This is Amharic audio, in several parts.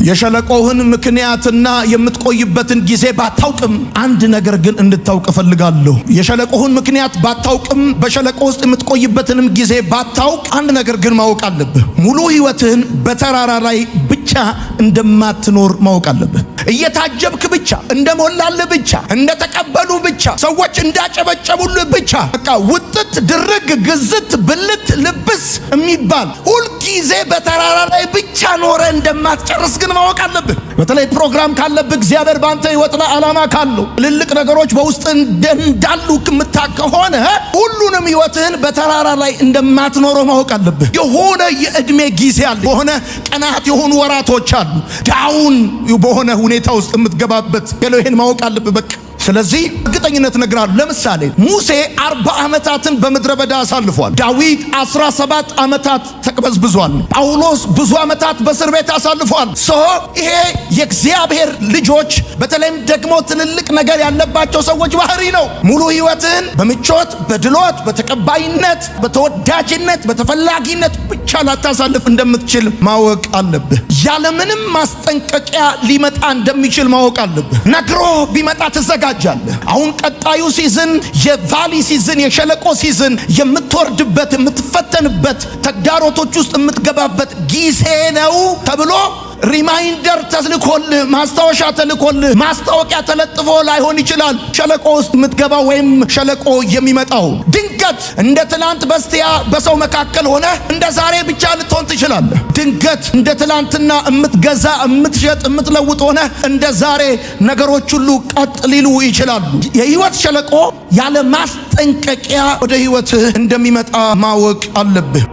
የሸለቆህን ምክንያትና የምትቆይበትን ጊዜ ባታውቅም አንድ ነገር ግን እንድታውቅ እፈልጋለሁ። የሸለቆህን ምክንያት ባታውቅም በሸለቆ ውስጥ የምትቆይበትንም ጊዜ ባታውቅ አንድ ነገር ግን ማወቅ አለብህ። ሙሉ ህይወትህን በተራራ ላይ ብቻ እንደማትኖር ማወቅ አለብህ። እየታጀብክ ብቻ፣ እንደሞላልህ ብቻ፣ እንደተቀበሉ ብቻ፣ ሰዎች እንዳጨበጨቡልህ ብቻ በቃ ውጥት ድርግ ግዝት ብልት ልብስ የሚባል ሁልጊዜ በተራራ ላይ ብቻ ኖረ እንደማትጨርስ ግን ማወቅ አለብህ። በተለይ ፕሮግራም ካለብህ እግዚአብሔር ባንተ ህይወት ላይ ዓላማ ካለው ትልልቅ ነገሮች በውስጥ እንዳሉ የምታውቅ ከሆነ ሁሉንም ህይወትህን በተራራ ላይ እንደማትኖረው ማወቅ አለብህ። የሆነ የእድሜ ጊዜ አለ፣ የሆነ ቀናት፣ የሆኑ ወራቶች አሉ ዳውን በሆነ ሁኔታ ውስጥ የምትገባበት ይሄን ማወቅ አለብህ በቃ። ስለዚህ እርግጠኝነት ነግራለሁ። ለምሳሌ ሙሴ 40 ዓመታትን በምድረ በዳ አሳልፏል። ዳዊት 17 ዓመታት ተቅበዝብዟል። ጳውሎስ ብዙ ዓመታት በእስር ቤት አሳልፏል። ይሄ የእግዚአብሔር ልጆች በተለይም ደግሞ ትልልቅ ነገር ያለባቸው ሰዎች ባህሪ ነው። ሙሉ ህይወትን በምቾት በድሎት በተቀባይነት በተወዳጅነት በተፈላጊነት ብቻ ላታሳልፍ እንደምትችል ማወቅ አለብህ። ያለምንም ማስጠንቀቂያ ሊመጣ እንደሚችል ማወቅ አለብህ። ነግሮ ቢመጣ ተዘጋጅ። አሁን ቀጣዩ ሲዝን የቫሊ ሲዝን የሸለቆ ሲዝን የምትወርድበት የምትፈተንበት ተግዳሮቶች ውስጥ የምትገባበት ጊዜ ነው ተብሎ ሪማይንደር ተልኮልህ ማስታወሻ ተልኮልህ ማስታወቂያ ተለጥፎ ላይሆን ይችላል ሸለቆ ውስጥ የምትገባው ወይም ሸለቆ የሚመጣው። ድንገት እንደ ትላንት በስቲያ በሰው መካከል ሆነ እንደ ዛሬ ብቻ ልትሆን ትችላለህ። ድንገት እንደ ትላንትና የምትገዛ የምትሸጥ የምትለውጥ ሆነ እንደ ዛሬ ነገሮች ሁሉ ቀጥ ሊሉ ይችላሉ። የህይወት ሸለቆ ያለ ማስጠንቀቂያ ወደ ህይወትህ እንደሚመጣ ማወቅ አለብህ።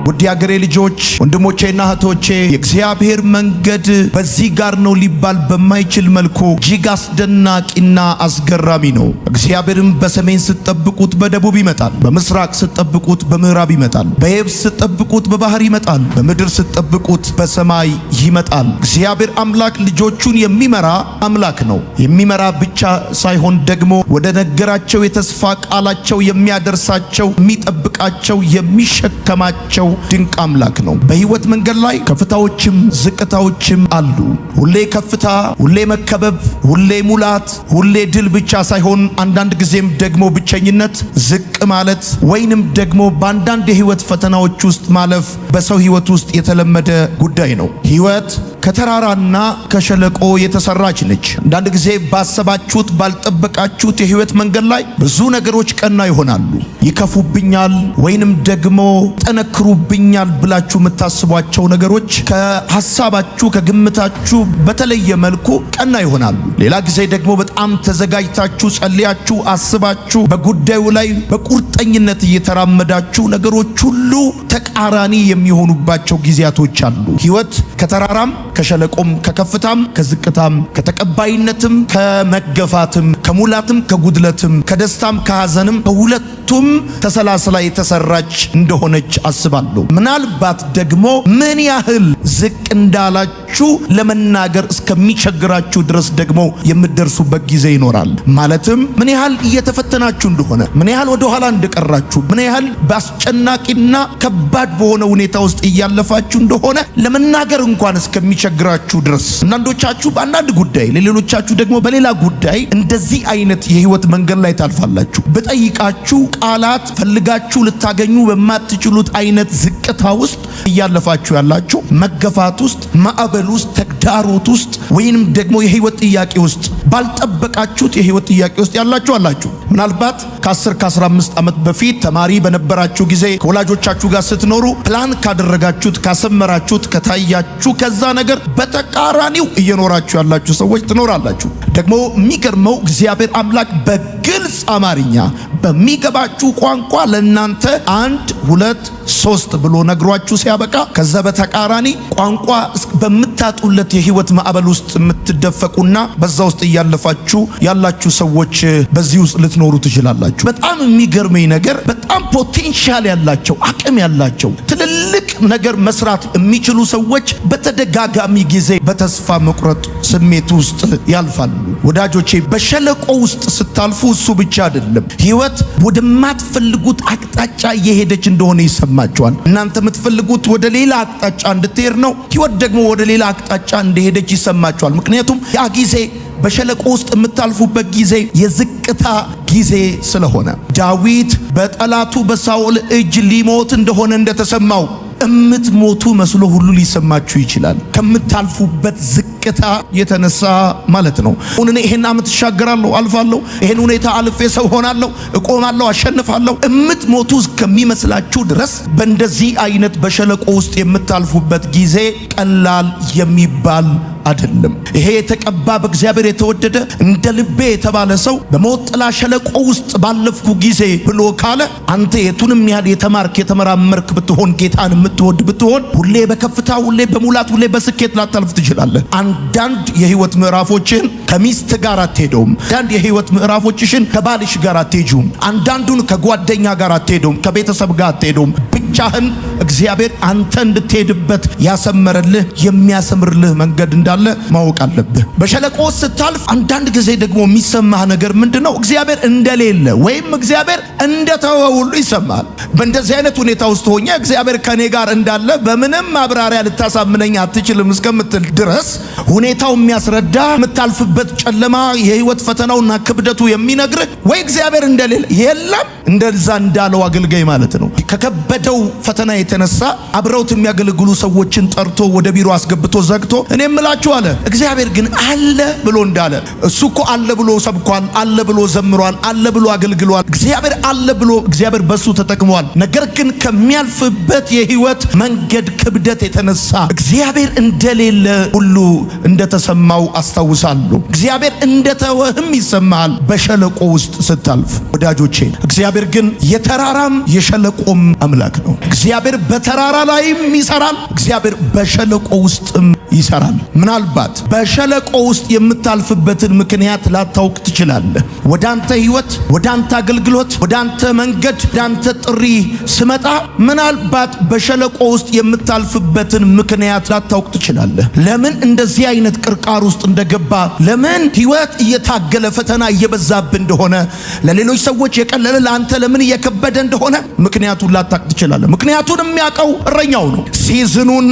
ውድ የአገሬ ልጆች ወንድሞቼና እህቶቼ የእግዚአብሔር መንገድ በዚህ ጋር ነው ሊባል በማይችል መልኩ እጅግ አስደናቂና አስገራሚ ነው። እግዚአብሔርም በሰሜን ስትጠብቁት በደቡብ ይመጣል፣ በምስራቅ ስትጠብቁት በምዕራብ ይመጣል፣ በየብስ ስትጠብቁት በባህር ይመጣል፣ በምድር ስትጠብቁት በሰማይ ይመጣል። እግዚአብሔር አምላክ ልጆቹን የሚመራ አምላክ ነው። የሚመራ ብቻ ሳይሆን ደግሞ ወደ ነገራቸው የተስፋ ቃላቸው የሚያደርሳቸው፣ የሚጠብቃቸው፣ የሚሸከማቸው ድንቅ አምላክ ነው። በህይወት መንገድ ላይ ከፍታዎችም ዝቅታዎችም አሉ። ሁሌ ከፍታ፣ ሁሌ መከበብ፣ ሁሌ ሙላት፣ ሁሌ ድል ብቻ ሳይሆን አንዳንድ ጊዜም ደግሞ ብቸኝነት፣ ዝቅ ማለት ወይንም ደግሞ በአንዳንድ የህይወት ፈተናዎች ውስጥ ማለፍ በሰው ህይወት ውስጥ የተለመደ ጉዳይ ነው። ህይወት ከተራራና ከሸለቆ የተሰራች ነች። አንዳንድ ጊዜ ባሰባችሁት ባልጠበቃችሁት የህይወት መንገድ ላይ ብዙ ነገሮች ቀና ይሆናሉ። ይከፉብኛል ወይንም ደግሞ ጠነክሩብኛል ብላችሁ የምታስቧቸው ነገሮች ከሐሳባችሁ ከግምታችሁ በተለየ መልኩ ቀና ይሆናሉ። ሌላ ጊዜ ደግሞ በጣም ተዘጋጅታችሁ ጸልያችሁ አስባችሁ በጉዳዩ ላይ በቁርጠኝነት እየተራመዳችሁ ነገሮች ሁሉ ተቃራኒ የሚሆኑባቸው ጊዜያቶች አሉ። ህይወት ከተራራም ከሸለቆም ከከፍታም ከዝቅታም ከተቀባይነትም ከመገፋትም ከሙላትም ከጉድለትም ከደስታም ከሐዘንም ከሁለቱም ተሰላስላ የተሰራች እንደሆነች አስባለሁ። ምናልባት ደግሞ ምን ያህል ዝቅ እንዳላችሁ ለመናገር እስከሚቸግራችሁ ድረስ ደግሞ የምትደርሱበት ጊዜ ይኖራል። ማለትም ምን ያህል እየተፈተናችሁ እንደሆነ፣ ምን ያህል ወደ ኋላ እንደቀራችሁ፣ ምን ያህል በአስጨናቂና ከባድ በሆነ ሁኔታ ውስጥ እያለፋችሁ እንደሆነ ለመናገር እንኳን እስከሚቸግራችሁ ድረስ አንዳንዶቻችሁ በአንዳንድ ጉዳይ ለሌሎቻችሁ ደግሞ በሌላ ጉዳይ እንደዚህ አይነት የህይወት መንገድ ላይ ታልፋላችሁ። በጠይቃችሁ ቃላት ፈልጋችሁ ልታገኙ በማትችሉት አይነት ዝቅታ ውስጥ እያለፋችሁ ያላችሁ፣ መገፋት ውስጥ፣ ማዕበል ውስጥ፣ ተግዳሮት ውስጥ ወይንም ደግሞ የህይወት ጥያቄ ውስጥ ባልጠበቃችሁት የህይወት ጥያቄ ውስጥ ያላችሁ አላችሁ። ምናልባት ከ10 ከ15 ዓመት በፊት ተማሪ በነበራችሁ ጊዜ ከወላጆቻችሁ ጋር ስትኖሩ ፕላን ካደረጋችሁት ካሰመራችሁት ከታያችሁ ከዛ ነገር በተቃራኒው እየኖራችሁ ያላችሁ ሰዎች ትኖራላችሁ። ደግሞ የሚገርመው እግዚአብሔር አምላክ በግልጽ አማርኛ በሚገባችሁ ቋንቋ ለእናንተ 1 2 3 ብሎ ነግሯችሁ ሲያበቃ ከዛ በተቃራኒ ቋንቋ በምታጡለት የህይወት ማዕበል ውስጥ የምትደፈቁና በዛ ውስጥ እያለፋችሁ ያላችሁ ሰዎች በዚህ ውስጥ ልትኖሩ ትችላላችሁ። በጣም የሚገርመኝ ነገር በጣም በጣም ፖቴንሻል ያላቸው አቅም ያላቸው ትልልቅ ነገር መስራት የሚችሉ ሰዎች በተደጋጋሚ ጊዜ በተስፋ መቁረጥ ስሜት ውስጥ ያልፋሉ። ወዳጆቼ በሸለቆ ውስጥ ስታልፉ እሱ ብቻ አይደለም፣ ህይወት ወደማትፈልጉት አቅጣጫ እየሄደች እንደሆነ ይሰማቸዋል። እናንተ የምትፈልጉት ወደ ሌላ አቅጣጫ እንድትሄድ ነው፣ ህይወት ደግሞ ወደ ሌላ አቅጣጫ እንደሄደች ይሰማቸዋል። ምክንያቱም ያ ጊዜ በሸለቆ ውስጥ የምታልፉበት ጊዜ የዝቅታ ጊዜ ስለሆነ ዳዊት በጠላቱ በሳኦል እጅ ሊሞት እንደሆነ እንደተሰማው እምትሞቱ መስሎ ሁሉ ሊሰማችሁ ይችላል። ከምታልፉበት ዝቅታ የተነሳ ማለት ነው። አሁን እኔ ይሄን ዓመት እሻገራለሁ፣ አልፋለሁ፣ ይሄን ሁኔታ አልፌ ሰው ሆናለሁ፣ እቆማለሁ፣ አሸንፋለሁ እምትሞቱ እስከሚመስላችሁ ድረስ በእንደዚህ አይነት በሸለቆ ውስጥ የምታልፉበት ጊዜ ቀላል የሚባል አይደለም። ይሄ የተቀባ በእግዚአብሔር የተወደደ እንደ ልቤ የተባለ ሰው በሞት ጥላ ሸለቆ ውስጥ ባለፍኩ ጊዜ ብሎ ካለ አንተ የቱንም ያህል የተማርክ የተመራመርክ ብትሆን ጌታን የምትወድ ብትሆን ሁሌ በከፍታ ሁሌ በሙላት ሁሌ በስኬት ላታልፍ ትችላለህ። አንዳንድ የህይወት ምዕራፎችን ከሚስት ጋር አትሄደውም። አንዳንድ የህይወት ምዕራፎችሽን ከባልሽ ጋር አትሄጂውም። አንዳንዱን ከጓደኛ ጋር አትሄደውም፣ ከቤተሰብ ጋር አትሄደውም። ብቻህን እግዚአብሔር አንተ እንድትሄድበት ያሰመረልህ የሚያሰምርልህ መንገድ እንዳለ ማወቅ አለብህ። በሸለቆ ስታልፍ አንዳንድ ጊዜ ደግሞ የሚሰማህ ነገር ምንድነው? እግዚአብሔር እንደሌለ ወይም እግዚአብሔር እንደተወ ሁሉ ይሰማል። በእንደዚህ አይነት ሁኔታ ውስጥ ሆኜ እግዚአብሔር ከኔ ጋር እንዳለ በምንም ማብራሪያ ልታሳምነኝ አትችልም እስከምትል ድረስ ሁኔታው የሚያስረዳ የምታልፍበት ጨለማ የህይወት ፈተናውና ክብደቱ የሚነግርህ ወይ እግዚአብሔር እንደሌለ የለም እንደዛ እንዳለው አገልጋይ ማለት ነው። ከከበደው ፈተና የተነሳ አብረውት የሚያገለግሉ ሰዎችን ጠርቶ ወደ ቢሮ አስገብቶ ዘግቶ እኔ እምላችሁ አለ እግዚአብሔር ግን አለ ብሎ እንዳለ እሱ እኮ አለ ብሎ ሰብኳል፣ አለ ብሎ ዘምሯል፣ አለ ብሎ አገልግሏል። እግዚአብሔር አለ ብሎ እግዚአብሔር በሱ ተጠቅሟል። ነገር ግን ከሚያልፍበት የህይወት መንገድ ክብደት የተነሳ እግዚአብሔር እንደሌለ ሁሉ እንደተሰማው አስታውሳለሁ። እግዚአብሔር እንደተወህም ይሰማል በሸለቆ ውስጥ ስታልፍ። ወዳጆቼ እግዚአብሔር ግን የተራራም የሸለቆም አምላክ ነው። እግዚአብሔር በተራራ ላይም ይሰራል፣ እግዚአብሔር በሸለቆ ውስጥም ይሰራል። ምናልባት በሸለቆ ውስጥ የምታልፍበትን ምክንያት ላታውቅ ትችላለህ። ወደ አንተ ህይወት፣ ወደ አንተ አገልግሎት፣ ወደ አንተ መንገድ፣ ወደ አንተ ጥሪ ስመጣ ምናልባት በሸለቆ ውስጥ የምታልፍበትን ምክንያት ላታውቅ ትችላለህ። ለምን እንደዚህ አይነት ቅርቃር ውስጥ እንደገባ፣ ለምን ህይወት እየታገለ ፈተና እየበዛብህ እንደሆነ፣ ለሌሎች ሰዎች የቀለለ ለአንተ ለምን እየከበደ እንደሆነ ምክንያቱን ላታውቅ ትችላለህ። ምክንያቱን የሚያውቀው እረኛው ነው። ሲዝኑን፣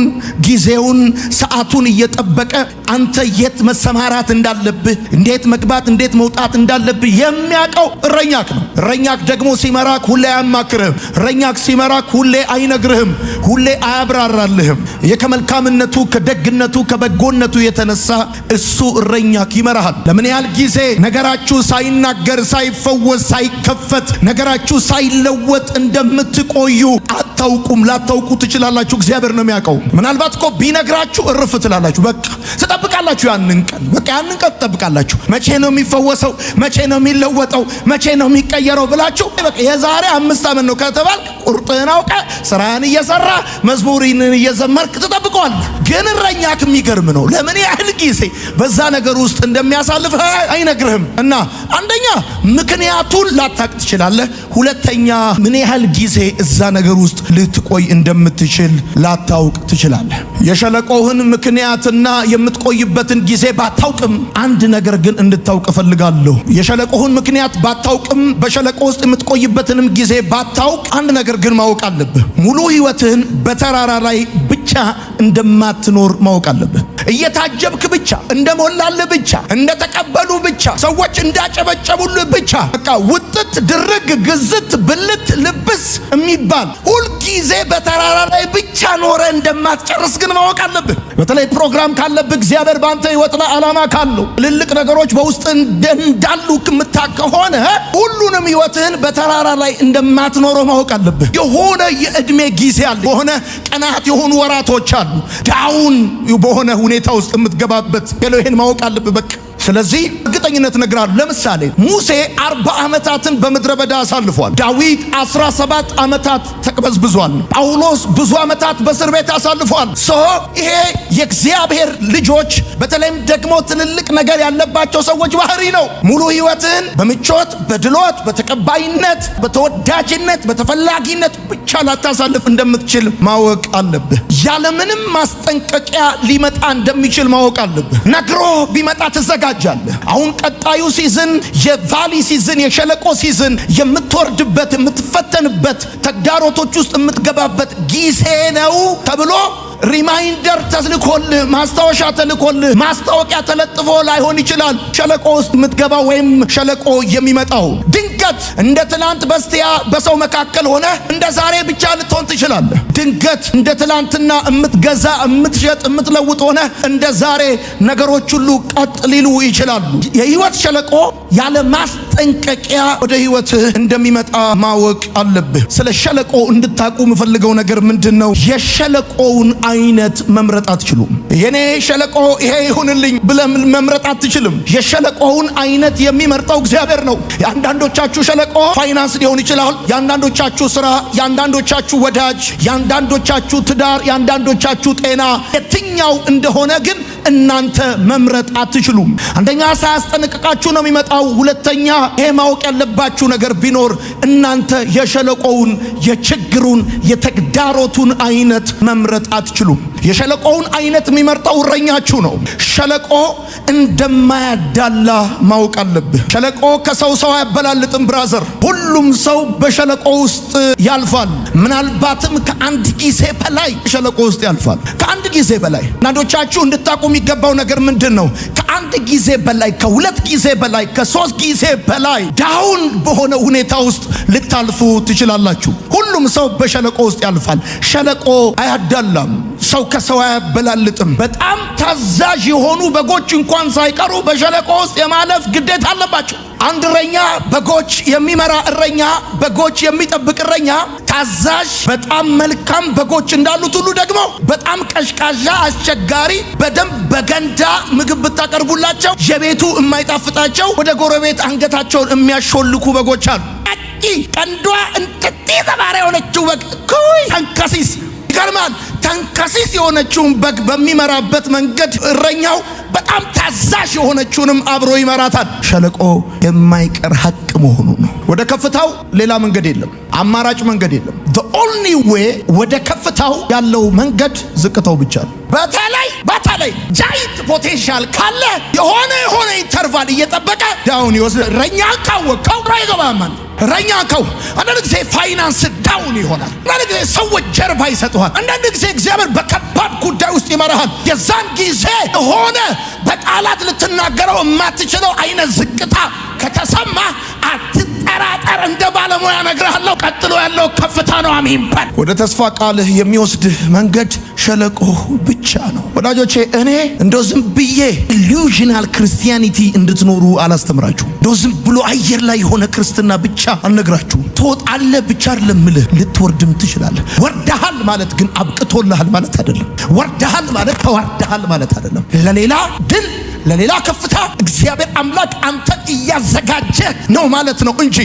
ጊዜውን፣ ሰዓቱን እየጠበቀ አንተ የት መሰማራት እንዳለብህ፣ እንዴት መግባት እንዴት መውጣት እንዳለብህ የሚያውቀው እረኛክ ነው። እረኛክ ደግሞ ሲመራክ ሁሌ አያማክርህም። እረኛክ ሲመራክ ሁሌ አይነግርህም፣ ሁሌ አያብራራልህም። ከመልካምነቱ ከደግነቱ ከበጎነቱ የተነሳ እሱ እረኛክ ይመራሃል። ለምን ያህል ጊዜ ነገራችሁ ሳይናገር ሳይፈወስ ሳይከፈት ነገራችሁ ሳይለወጥ እንደምትቆዩ አታውቁም። ላታውቁ ትችላላችሁ። እግዚአብሔር ነው የሚያውቀው። ምናልባት እኮ ቢነግራችሁ እርፍ ትላላችሁ። በቃ ትጠብቃላችሁ። ያንን ቀን በቃ ያንን ቀን ትጠብቃላችሁ። መቼ ነው የሚፈወሰው? መቼ ነው የሚለወጠው? መቼ ነው የሚቀየረው ብላችሁ በቃ የዛሬ 5 ዓመት ነው ከተባልክ ቁርጥህን አውቀ ስራህን እየሰራ መዝሙርን እየዘመርክ ትጠብቀዋለህ። ግን እረኛክ የሚገርም ነው። ለምን ያህል ጊዜ በዛ ነገር ውስጥ እንደሚያሳልፍ አይነግርህም። እና አንደኛ ምክንያቱን ላታቅ ትችላለህ። ሁለተኛ ምን ያህል ጊዜ እዛ ነገር ውስጥ ልትቆይ እንደምትችል ላታውቅ ትችላለህ። የሸለቆህን ምክንያትና የምትቆይበትን ጊዜ ባታውቅም አንድ ነገር ግን እንድታውቅ እፈልጋለሁ። የሸለቆህን ምክንያት ባታውቅም በሸለቆ ውስጥ የምትቆይበትንም ጊዜ ባታውቅ አንድ ነገር ግን ማወቅ አለብህ። ሙሉ ህይወትህን በተራራ ላይ ብቻ እንደማትኖር ማወቅ አለብህ። እየታጀብክ ብቻ፣ እንደሞላልህ ብቻ፣ እንደተቀበሉ ብቻ፣ ሰዎች እንዳጨበጨቡልህ ብቻ በቃ ውጥት ድርግ ግዝት ብልት ልብስ የሚባል ሁልጊዜ በተራራ ላይ ብቻ ኖረ እንደማትጨርስ ግን ማወቅ አለብህ። በተለይ ፕሮግራም ካለብህ እግዚአብሔር በአንተ ህይወት ላይ ዓላማ ካለው ትልልቅ ነገሮች በውስጥ እንዳሉ የምታውቅ ከሆነ ሁሉንም ህይወትህን በተራራ ላይ እንደማትኖረው ማወቅ አለብህ። የሆነ የእድሜ ጊዜ አለ፣ የሆነ ቀናት የሆኑ ወራቶች አሉ፣ ዳውን በሆነ ሁኔታ ውስጥ የምትገባበት ይሄን ማወቅ አለብህ። በቃ ስለዚህ እርግጠኝነት ነግራለሁ። ለምሳሌ ሙሴ 40 ዓመታትን በምድረ በዳ አሳልፏል። ዳዊት 17 ዓመታት ተቅበዝብዟል። ጳውሎስ ብዙ ዓመታት በእስር ቤት አሳልፏል። ይሄ የእግዚአብሔር ልጆች በተለይም ደግሞ ትልልቅ ነገር ያለባቸው ሰዎች ባህሪ ነው። ሙሉ ህይወትን በምቾት በድሎት በተቀባይነት በተወዳጅነት በተፈላጊነት ብቻ ላታሳልፍ እንደምትችል ማወቅ አለብህ። ያለምንም ማስጠንቀቂያ ሊመጣ እንደሚችል ማወቅ አለብህ። ነግሮ ቢመጣ ትዘጋጃለህ። አሁን ቀጣዩ ሲዝን የቫሊ ሲዝን የሸለቆ ሲዝን የምትወርድበት የምትፈተንበት ተግዳሮቶች ውስጥ የምትገባበት ጊዜ ነው ተብሎ ሪማይንደር ተልኮልህ ማስታወሻ ተልኮልህ ማስታወቂያ ተለጥፎ ላይሆን ይችላል ሸለቆ ውስጥ የምትገባው ወይም ሸለቆ የሚመጣው። ድንገት እንደ ትላንት በስቲያ በሰው መካከል ሆነ እንደ ዛሬ ብቻ ልትሆን ትችላለህ። ድንገት እንደ ትላንትና የምትገዛ የምትሸጥ የምትለውጥ ሆነ እንደ ዛሬ ነገሮች ሁሉ ቀጥ ሊሉ ይችላሉ። የህይወት ሸለቆ ያለ ማስጠንቀቂያ ወደ ህይወትህ እንደሚመጣ ማወቅ አለብህ። ስለ ሸለቆ እንድታቁ የምፈልገው ነገር ምንድነው? የሸለቆውን አይነት መምረጥ አትችሉም። የኔ ሸለቆ ይሄ ይሁንልኝ ብለህ መምረጥ አትችልም። የሸለቆውን አይነት የሚመርጠው እግዚአብሔር ነው። የአንዳንዶቻችሁ ሸለቆ ፋይናንስ ሊሆን ይችላል። የአንዳንዶቻችሁ ስራ፣ የአንዳንዶቻችሁ ወዳጅ፣ የአንዳንዶቻችሁ ትዳር፣ የአንዳንዶቻችሁ ጤና የትኛው እንደሆነ ግን እናንተ መምረጥ አትችሉም። አንደኛ ሳያስጠነቅቃችሁ ነው የሚመጣው። ሁለተኛ ይሄ ማወቅ ያለባችሁ ነገር ቢኖር እናንተ የሸለቆውን የችግሩን የተግዳሮቱን አይነት መምረጥ አትችሉም። የሸለቆውን አይነት የሚመርጠው እረኛችሁ ነው። ሸለቆ እንደማያዳላ ማወቅ አለብህ። ሸለቆ ከሰው አያበላልጥም ብራዘር። ሁሉም ሰው በሸለቆ ውስጥ ያልፋል። ምናልባትም ከአንድ ጊዜ በላይ ሸለቆ ውስጥ ያልፋል። ከአንድ ጊዜ በላይ አንዳንዶቻችሁ እንድታቁ የሚገባው ነገር ምንድነው? ከአንድ ጊዜ በላይ ከሁለት ጊዜ በላይ ከሶስት ጊዜ በላይ ዳውን በሆነ ሁኔታ ውስጥ ልታልፉ ትችላላችሁ። ሁሉም ሰው በሸለቆ ውስጥ ያልፋል። ሸለቆ አያዳላም። ሰው ከሰው አያበላልጥም። በጣም ታዛዥ የሆኑ በጎች እንኳን ሳይቀሩ በሸለቆ ውስጥ የማለፍ ግዴታ አለባቸው። አንድ እረኛ በጎች የሚመራ እረኛ በጎች የሚጠብቅ እረኛ ታዛዥ በጣም መልካም በጎች እንዳሉት ሁሉ ደግሞ በጣም ቀሽቃዣ አስቸጋሪ በደንብ በገንዳ ምግብ ብታቀርቡላቸው የቤቱ የማይጣፍጣቸው ወደ ጎረቤት አንገታቸውን የሚያሾልኩ በጎች አሉ። ቀንዷ እንጥጤ ተባረ የሆነችው በግ ተንከሲስ ይገርማል። ተንከሲስ የሆነችውን በግ በሚመራበት መንገድ እረኛው በጣም ታዛዥ የሆነችውንም አብሮ ይመራታል። ሸለቆ የማይቀር ሀቅ መሆኑ ነው። ወደ ከፍታው ሌላ መንገድ የለም፣ አማራጭ መንገድ የለም። the only way ወደ ከፍታው ያለው መንገድ ዝቅታው ብቻ ነው። በተለይ ጃይንት ፖቴንሻል ካለ የሆነ ኢንተርቫል እየጠበቀ ዳውን ይወስድ። እረኛ ካወቀው አይገባም። እረኛ ካው አንዳንድ ጊዜ ፋይናንስ ዳውን ይሆናል። አንዳንድ ጊዜ ሰዎች ጀርባ ይሰጡሃል። አንዳንድ ጊዜ እግዚአብሔር በከባድ ጉዳይ ውስጥ ይመራሃል። የዛን ጊዜ ሆነ በቃላት ልትናገረው የማትችለው አይነት ዝቅታ ከተሰማ አትጠራጠር። እንደ ባለሙያ ነግርሃለሁ፣ ቀጥሎ ያለው ከፍታ ነው። አሜን በል። ወደ ተስፋ ቃልህ የሚወስድህ መንገድ ሸለቆ ብቻ ነው። ወዳጆቼ እኔ እንደው ዝም ብዬ ኢሉዥናል ክርስቲያኒቲ እንድትኖሩ አላስተምራችሁም። እንደው ዝም ብሎ አየር ላይ የሆነ ክርስትና ብቻ አልነግራችሁም። ትወጣለህ ብቻ አይደለም እልህ፣ ልትወርድም ትችላለህ። ወርደሃል ማለት ግን አብቅቶልሃል ማለት አይደለም። ወርደሃል ማለት ተዋርደሃል ማለት አይደለም። ለሌላ ድል ለሌላ ከፍታ እግዚአብሔር አምላክ አንተን እያዘጋጀ ነው ማለት ነው እንጂ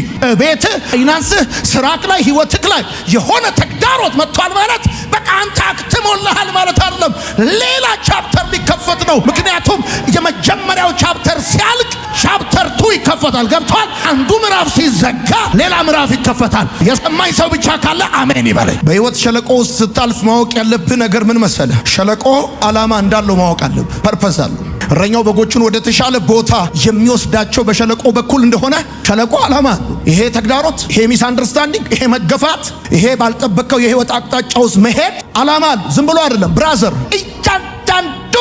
ቤትህ፣ ፋይናንስህ፣ ስራክ ላይ ህይወትክ ላይ የሆነ ተግዳሮት መጥቷል ማለት በቃ አንተ አክትሞልሃል ማለት አይደለም። ሌላ ቻፕተር ሊከፈት ነው። ምክንያቱም የመጀመሪያው ቻፕተር ሲያልቅ ቻፕተር 2 ይከፈታል። ገብቷል? አንዱ ምዕራፍ ሲዘጋ ሌላ ምዕራፍ ይከፈታል። የሰማኝ ሰው ብቻ ካለ አሜን ይበለኝ። በህይወት ሸለቆ ውስጥ ስታልፍ ማወቅ ያለብህ ነገር ምን መሰለህ? ሸለቆ ዓላማ እንዳለው ማወቅ አለብህ። ፐርፐዝ አለው። እረኛው በጎቹን ወደ ተሻለ ቦታ የሚወስዳቸው በሸለቆ በኩል እንደሆነ ሸለቆ ዓላማ አለው። ይሄ ተግዳሮት፣ ይሄ ሚስ አንደርስታንዲንግ፣ ይሄ መገፋት፣ ይሄ ባልጠበቀው የህይወት አቅጣጫ ውስጥ መሄድ ዓላማ አለው። ዝም ብሎ አይደለም ብራዘር። እያንዳንዱ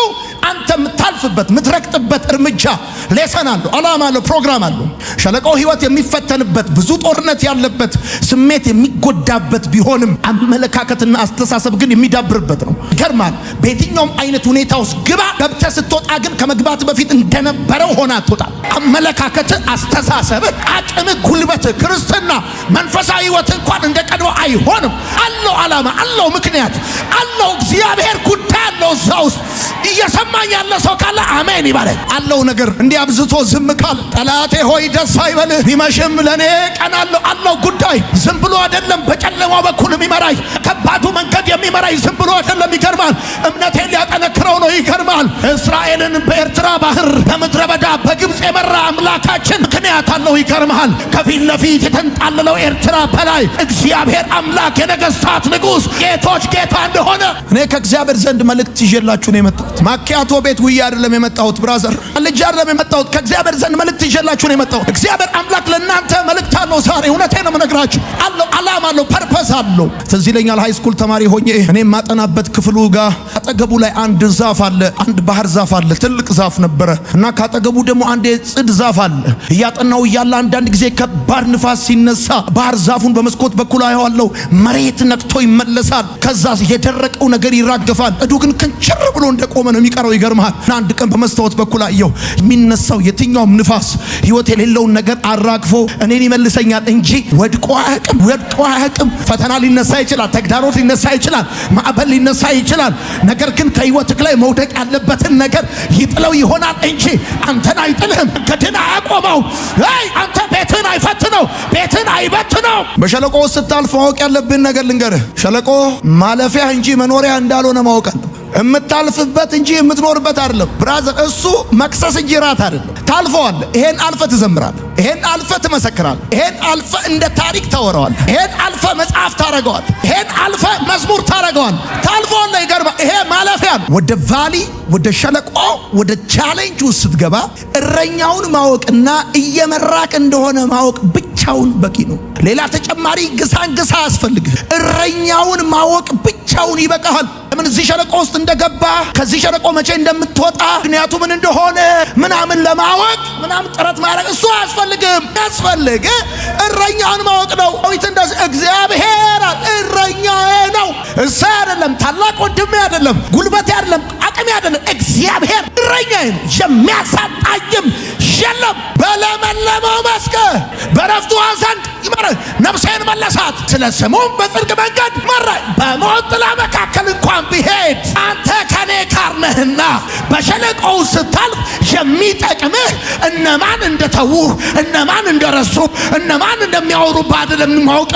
አንተ የምታልፍበት የምትረግጥበት እርምጃ ሌሰን አለው፣ ዓላማ አለው፣ ፕሮግራም አለው። ሸለቆ ህይወት የሚፈተንበት ብዙ ጦርነት ያለበት ስሜት የሚጎዳበት ቢሆንም አመለካከትና አስተሳሰብ ግን የሚዳብርበት ነው። ይገርማል። በየትኛውም አይነት ሁኔታ ውስጥ ግባ። ገብተህ ስትወጣ ግን ከመግባት በፊት እንደነበረው ሆነ አትወጣ። አመለካከት፣ አስተሳሰብ፣ አቅም፣ ጉልበት፣ ክርስትና መንፈሳዊ ህይወት እንኳን እንደ ቀድሞ አይሆንም። አለው ዓላማ፣ አለው ምክንያት፣ አለው እግዚአብሔር ጉዳይ አለው እዛ ውስጥ። እየሰማኝ ያለ ሰው ካለ አሜን ይባላል። አለው ነገር እንዲያብዝቶ ዝም ካለ ጠላቴ ሆይ ደስ አይበልህ፣ ቢመሽም ለኔ ቀን አለው ጉዳይ። ዝም ብሎ አይደለም በጨለማው በኩል የሚመራኝ፣ ከባዱ መንገድ የሚመራኝ ዝም ብሎ አይደለም። ይገርማል። እምነቴን ሊያጠነክረው ነው። ይገርማል። እስራኤልን በኤርትራ ባህር በምድረ በዳ በግብጽ የመራ አምላካችን ምክንያት አለው። ይገርማል። ከፊት ለፊት የተንጣለለው ኤርትራ በላይ እግዚአብሔር አምላክ የነገስታት ንጉስ ጌቶች ጌታ እንደሆነ እኔ ከእግዚአብሔር ዘንድ መልእክት ይዤላችሁ ነው የመጣሁት። ማኪያቶ ቤት ውዬ አይደለም የመጣሁት ብራዘር፣ ልጅ አይደለም የመጣሁት። ከእግዚአብሔር ዘንድ መልእክት ይዤላችሁ ነው የመጣሁት። እግዚአብሔር አምላክ ለእናንተ መልእክት አለው ዛሬ። እውነቴን ነው የምነግራችሁ። አለው ዓላማ አለው፣ ፐርፐስ አለው። ትዝ ይለኛል ሃይ ስኩል ተማሪ ሆኜ እኔ የማጠናበት ክፍሉ ጋር አጠገቡ ላይ አንድ ዛፍ አለ፣ አንድ ባህር ዛፍ አለ። ትልቅ ዛፍ ነበረ እና ካጠገቡ ደግሞ አንድ የጽድ ዛፍ አለ። እያጠናው እያለ አንዳንድ ጊዜ ከባድ ንፋስ ሲነሳ ባህር ዛፉን በመስኮት በኩል አየዋለሁ። መሬት ነክቶ ይመለሳል። ከዛ የደረቀው ነገር ይራገፋል። እዱ ግን ክንችር ብሎ እንደቆመ ነው የሚቀረው። ይገርማል። እና አንድ ቀን በመስታወት በኩል አየው። የሚነሳው የትኛውም ንፋስ ህይወት የሌለውን ነገር አራግፎ እኔን ይመልሰኛል እንጂ ወድቆ አያውቅም። ፈተና ሊነሳ ይችላል፣ ተግዳሮት ሊነሳ ይችላል፣ ማዕበል ሊነሳ ይችላል። ነገር ግን ከህይወትህ ላይ መውደቅ ያለበትን ነገር ይጥለው ይሆናል እንጂ አንተን አይጥልህም። መንገድህን አያቆመው። አንተ ቤትህን አይፈትነው፣ ቤትህን አይበትነው። በሸለቆ ውስጥ ስታልፍ ማወቅ ያለብን ነገር ልንገርህ። ሸለቆ ማለፊያ እንጂ መኖሪያ እንዳልሆነ ማወቅ አለብህ። የምታልፍበት እንጂ የምትኖርበት አይደለም ብራዘር። እሱ መክሰስ እንጂ ራት አይደለም። ታልፈዋለህ። ይሄን አልፈ ትዘምራለህ። ይሄን አልፈ ትመሰክራለህ። ይሄን አልፈ እንደ ታሪክ ታወራዋለህ። ይሄን አልፈ መጽሐፍ ታረገዋለህ። ይሄን አልፈ መዝሙር ታረገዋለህ። ታልፈዋለህ። ይገርማ። ይሄ ማለፊያ ነው። ወደ ቫሊ፣ ወደ ሸለቆ፣ ወደ ቻሌንጅ ውስጥ ስትገባ እረኛውን ማወቅና እየመራክ እንደሆነ ማወቅ ብቻውን በቂ ነው። ሌላ ተጨማሪ ግሳንግሳ አያስፈልግህ። እረኛውን ማወቅ ብቻውን ይበቃሃል። ለምን እዚህ ሸለቆ ውስጥ እንደገባ ከዚህ ሸለቆ መቼ እንደምትወጣ ምክንያቱ ምን እንደሆነ ምናምን ለማወቅ ምናምን ጥረት ማድረግ እሱ አያስፈልግም። ያስፈልግ እረኛውን ማወቅ ነው። እንደዚህ እግዚአብሔር እረኛዬ ነው። እሱ አይደለም፣ ታላቅ ወንድሜ አይደለም፣ ጉልበቴ አይደለም፣ አቅሜ አይደለም። እግዚአብሔር እረኛዬ ነው። የሚያሳጣኝም የለም። በለመለመው መስክ በረፍቱ ዘንድ ይመራኝ። ነፍሴን መለሳት፣ ስለ ስሙም በጽድቅ መንገድ መራኝ። በሞት ጥላ መካከል እንኳን ብሄድ አንተ ከኔ ጋር ነህና። በሸለቆው ስታልፍ የሚጠቅምህ እነማን እንደተውህ፣ እነማን እንደረሱ፣ እነማን እንደሚያወሩብህ አይደለም ማወቅ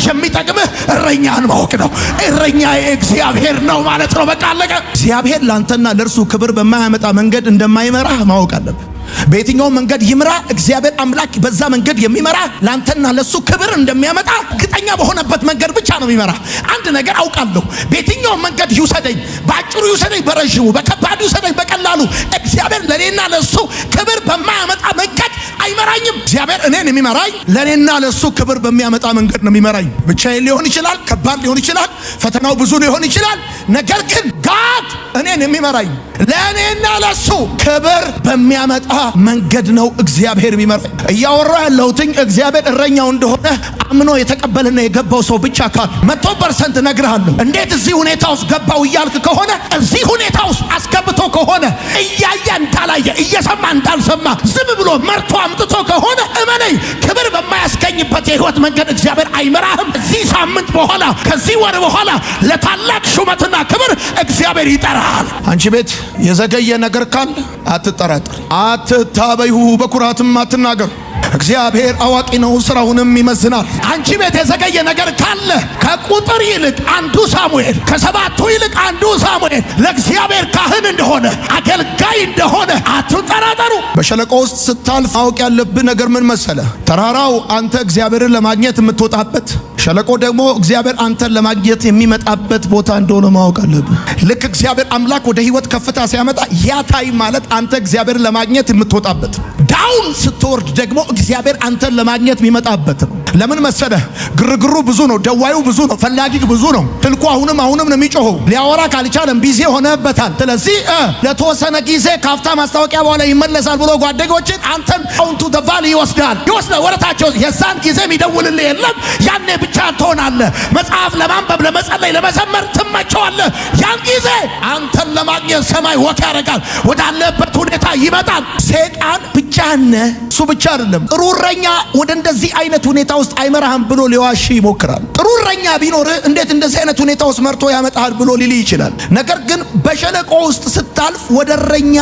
የሚጠቅምህ እረኛን ማወቅ ነው። እረኛዬ እግዚአብሔር ነው ማለት ነው። በቃ አለቀ። እግዚአብሔር ላንተና ለእርሱ ክብር በማያመጣ መንገድ እንደማይመራህ ማወቅ አለብህ። በየትኛው መንገድ ይምራ እግዚአብሔር አምላክ በዛ መንገድ የሚመራ ላንተና ለሱ ክብር እንደሚያመጣ እርግጠኛ በሆነበት መንገድ ብቻ ነው የሚመራ። አንድ ነገር አውቃለሁ። በየትኛው መንገድ ይውሰደኝ፣ በአጭሩ ይውሰደኝ፣ በረዥሙ፣ በከባዱ ይውሰደኝ፣ በቀላሉ እግዚአብሔር ለኔና ለሱ ክብር በማያመጣ መንገድ አይመራኝም። እግዚአብሔር እኔን የሚመራኝ ለኔና ለሱ ክብር በሚያመጣ መንገድ ነው የሚመራኝ። ብቻዬን ሊሆን ይችላል፣ ከባድ ሊሆን ይችላል፣ ፈተናው ብዙ ሊሆን ይችላል። ነገር ግን ጋድ እኔን የሚመራኝ ለኔና ለሱ ክብር በሚያመጣ መንገድ ነው እግዚአብሔር የሚመራኝ። እያወራ ያለሁትኝ እግዚአብሔር እረኛው እንደሆነ አምኖ የተቀበለና የገባው ሰው ብቻ ካል 100% ነግርሃለሁ። እንዴት እዚህ ሁኔታ ውስጥ ገባው እያልክ ከሆነ እዚህ ሁኔታ ውስጥ አስገብቶ ከሆነ እያየ እንዳላየ እየሰማ እንዳልሰማ ዝም ብሎ መርቶ አምጥቶ ከሆነ እመነኝ ክብር በማያስገኝበት የህይወት መንገድ እግዚአብሔር አይመራህም። እዚህ ሳምንት በኋላ ከዚህ ወር በኋላ ለታላቅ ሹመትና ክብር እግዚአብሔር ይጠራል። አንቺ ቤት የዘገየ ነገር ካለ አትጠራጠር፣ አትታበዩ፣ በኩራትም አትናገር። እግዚአብሔር አዋቂ ነው፣ ስራውንም ይመዝናል። አንቺ ቤት የዘገየ ነገር ካለ ከቁጥር ይልቅ አንዱ ሳሙኤል፣ ከሰባቱ ይልቅ አንዱ ሳሙኤል ለእግዚአብሔር ካህን እንደሆነ አገልጋይ እንደሆነ አትጠራጠሩ። በሸለቆ ውስጥ ስታልፍ ማወቅ ያለብህ ነገር ምን መሰለ? ተራራው አንተ እግዚአብሔርን ለማግኘት የምትወጣበት፣ ሸለቆ ደግሞ እግዚአብሔር አንተን ለማግኘት የሚመጣበት ቦታ እንደሆነ ማወቅ አለብህ። ልክ እግዚአብሔር አምላክ ወደ ህይወት ከፍታ ሲያመጣ ያ ታይም ማለት አንተ እግዚአብሔርን ለማግኘት የምትወጣበት፣ ዳውን ስትወርድ ደግሞ እግዚአብሔር አንተን ለማግኘት የሚመጣበት ነው። ለምን መሰለ? ግርግሩ ብዙ ነው፣ ደዋዩ ብዙ ነው፣ ፈላጊ ብዙ ነው። ትልቁ አሁንም ነው የሚጮኸው። ሊያወራ ካልቻለም ቢዚ ሆነበታል። ስለዚህ ለተወሰነ ጊዜ ካፍታ ማስታወቂያ በኋላ ይመለሳል ብሎ ጓደኞችን አንተን አውንቱ ደቫል ይወስዳል ወረታቸው። የዛን ጊዜ የሚደውልልህ የለም። ያኔ ብቻ ትሆናለህ። መጽሐፍ ለማንበብ፣ ለመጸለይ፣ ለመዘመር ትመቸዋለህ። ያን ጊዜ አንተን ለማግኘት ሰማይ ወክ ያደርጋል፣ ወዳለበት ሁኔታ ይመጣል። ሰይጣን ብቻ ነህ፣ እሱ ብቻ አይደለም። ጥሩ እረኛ ወደ እንደዚህ አይነት ሁኔታ ውስጥ ውስጥ አይመራህም ብሎ ሊዋሽ ይሞክራል። ጥሩ እረኛ ቢኖር እንዴት እንደዚህ አይነት ሁኔታ ውስጥ መርቶ ያመጣሃል ብሎ ሊል ይችላል። ነገር ግን በሸለቆ ውስጥ ስታልፍ ወደ እረኛ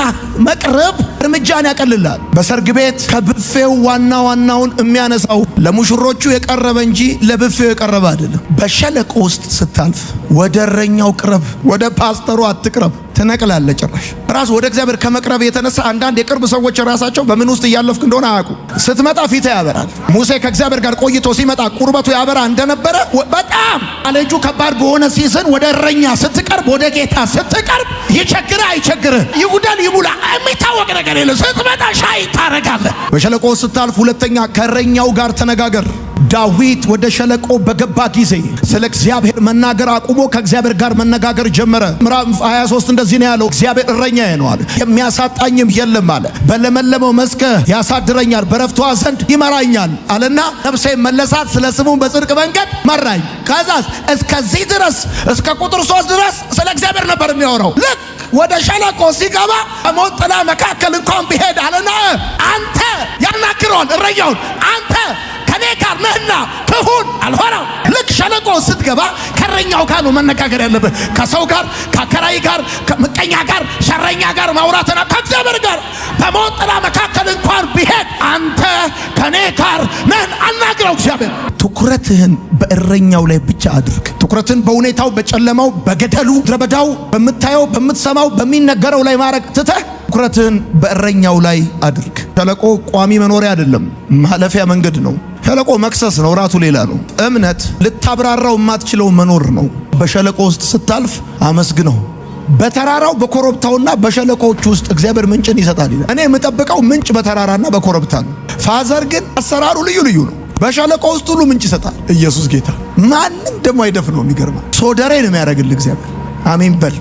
መቅረብ እርምጃን ያቀልላል። በሰርግ ቤት ከብፌው ዋናውን የሚያነሳው ለሙሽሮቹ የቀረበ እንጂ ለብፌው የቀረበ አይደለም። በሸለቆ ውስጥ ስታልፍ ወደ እረኛው ቅረብ፣ ወደ ፓስተሩ አትቅረብ። ትነቅላለ። ጭራሽ ራስ ወደ እግዚአብሔር ከመቅረብ የተነሳ አንዳንድ የቅርብ ሰዎች ራሳቸው በምን ውስጥ እያለፍክ እንደሆነ አያውቁ። ስትመጣ ፊት ያበራል። ሙሴ ከእግዚአብሔር ጋር ቆይቶ ሲመጣ ቁርበቱ ያበራ እንደነበረ በጣም አለጁ ከባድ በሆነ ሲዝን ወደ እረኛ ስትቀርብ፣ ወደ ጌታ ስትቀርብ ይቸግርህ አይቸግርህ፣ ይጉዳል ይሙላ የሚታወቅ ነገር የለም። ስትመጣ ሻይ ታረጋለህ። በሸለቆ ስታልፍ ሁለተኛ ከእረኛው ጋር ተነጋገር። ዳዊት ወደ ሸለቆ በገባ ጊዜ ስለ እግዚአብሔር መናገር አቁሞ ከእግዚአብሔር ጋር መነጋገር ጀመረ። ምዕራፍ 23 እንደዚህ ነው ያለው፣ እግዚአብሔር እረኛዬ ነው አለ፣ የሚያሳጣኝም የለም አለ። በለመለመው መስክ ያሳድረኛል፣ በረፍቷ ዘንድ ይመራኛል አለና ነፍሴ መለሳት፣ ስለ ስሙ በጽድቅ መንገድ መራኝ። ከዛስ እስከዚህ ድረስ እስከ ቁጥር 3 ድረስ ስለ እግዚአብሔር ነበር የሚያወራው። ልክ ወደ ሸለቆ ሲገባ በሞት ጥላ መካከል እንኳን ቢሄድ አለና አንተ ያናግረዋል እረኛውን፣ አንተ ከኔ ጋር ነህና ትሁን አልሆነው። ልክ ሸለቆ ስትገባ ከእረኛው ጋር ነው መነጋገር ያለብህ። ከሰው ጋር፣ ከአከራይ ጋር፣ ከምቀኛ ጋር፣ ሸረኛ ጋር ማውራትና ከእግዚአብሔር ጋር በሞት ጥላ መካከል እንኳን ቢሄድ አንተ ከኔ ጋር ነህን አናግረው። እግዚአብሔር ትኩረትህን በእረኛው ላይ ብቻ አድርግ። ትኩረትን በሁኔታው፣ በጨለማው፣ በገደሉ፣ ድረበዳው፣ በምታየው፣ በምትሰማው፣ በሚነገረው ላይ ማድረግ ትተህ ትኩረትህን በእረኛው ላይ አድርግ። ሸለቆ ቋሚ መኖሪያ አይደለም፣ ማለፊያ መንገድ ነው። ሸለቆ መክሰስ ነው፣ ራቱ ሌላ ነው። እምነት ልታብራራው የማትችለው መኖር ነው። በሸለቆ ውስጥ ስታልፍ አመስግነው። በተራራው በኮረብታውና በሸለቆዎች ውስጥ እግዚአብሔር ምንጭን ይሰጣል ይላል። እኔ የምጠብቀው ምንጭ በተራራና በኮረብታ ነው። ፋዘር ግን አሰራሩ ልዩ ልዩ ነው። በሸለቆ ውስጥ ሁሉ ምንጭ ይሰጣል። ኢየሱስ ጌታ። ማንም ደግሞ አይደፍነው። የሚገርማ ሶደሬ ነው የሚያደርግልህ እግዚአብሔር። አሜን በል።